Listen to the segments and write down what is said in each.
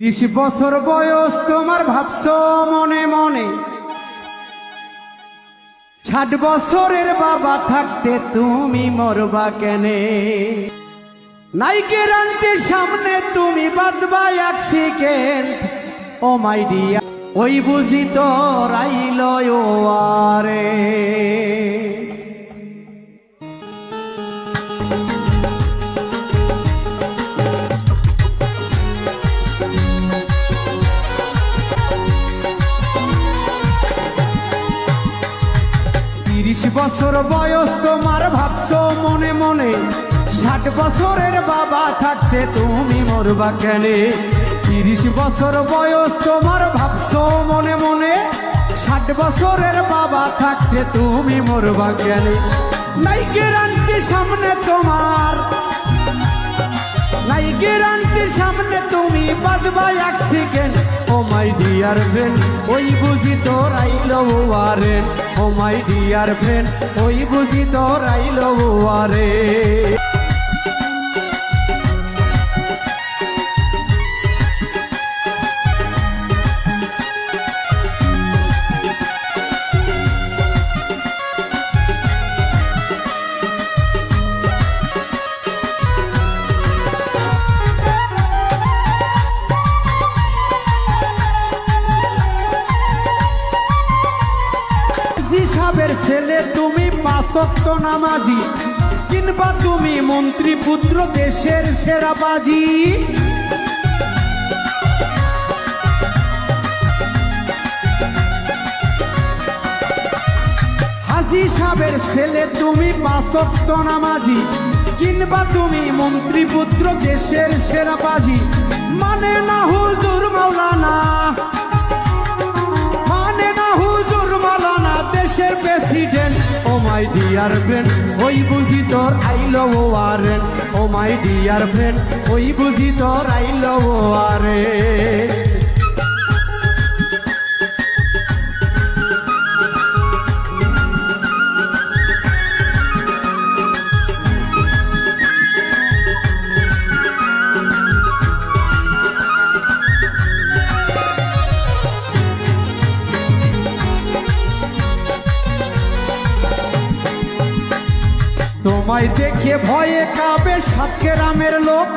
30 বছর বয়স তোমার ভাবছো মনে মনে, 60 বছরের বাবা থাকতে তুমি মরবা কেনে? নাই গ্যারান্টি সামনে তুমি বাঁচবা এক সেকেন্ড। ও মাই ডিয়ার, ওই বুঝি তোর আইল আরে। 30 বছর বয়স তোমার ভাবছো মনে মনে, 60 বছরের বাবা থাকতে তুমি মরবা কেনে? 30 বছর বয়স তোমার ভাবছো মনে মনে, 60 বছরের বাবা থাকতে তুমি মরবা কেনে? নাই গ্যারান্টি সামনে তোমার, নাই গ্যারান্টি সামনে তুমি বাঁচবা এক second. Oh my dear friend, ওই বুঝি তোর আইল আরে। ও মাই ডিয়ার ফ্রেন্ড, ওই বুঝি তোর আইল আরে। সাহেবের ছেলে তুমি 5 ওয়াক্ত নামাজি, কিংবা তুমি মন্ত্রী পুত্র দেশের সেরা বাজি। হাজী সাহেবের ছেলে তুমি 5 ওয়াক্ত নামাজি, কিংবা তুমি মন্ত্রী পুত্র দেশের সেরা বাজি। মানে না হুজুর মাওলানা, মানে না হুজুর মাওলানা দেশের president. Oh my dear friend, ওই বুঝি তোর আইল আরে। ও মাই ডিয়ার ফ্রেন্ড, ওই বুঝি তোর আইল আরে। তোমায় দেখে ভয়ে কাবে 7 গ্রামের লোক,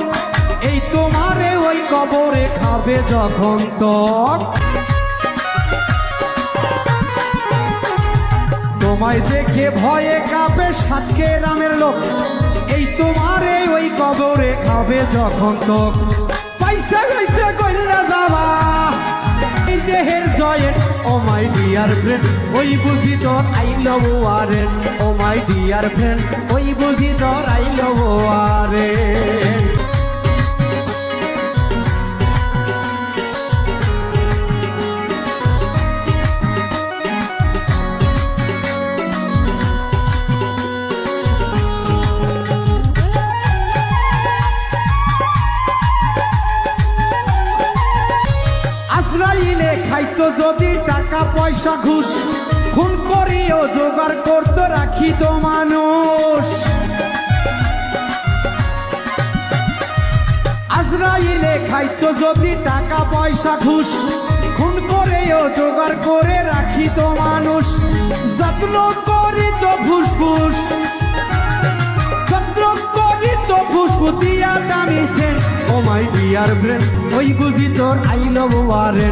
এই তোমারে ওই কবরে খাবে যখন তক। তোমায় দেখে ভয়ে কাবে 7 গ্রামের লোক, এই তোমারে ওই কবরে খাবে যখন তক। পয়সা কইছে কইলা যাবা এই দেহের joint. Oh my dear friend, ওই বুঝি তোর আইল আরে। ও মাই ডিয়ার ফ্রেন্ড, ওই বুঝি তোর আইল আরে। আজরাইলে খাইতো যদি টাকা পয়সা ঘুষ, খুন করিও জোগাড় করতো রাখিত মানুষ। আজরাইলে খাইতো যদি টাকা পয়সা ঘুষ, খুন করেও জোগাড় করে রাখিত মানুষ। যত্ন করিত ফুসফুস, যত্ন করিত ফুসফুস দিয়া দামি scent. Oh my dear friend, ওই বুঝি তোর আইল আরে।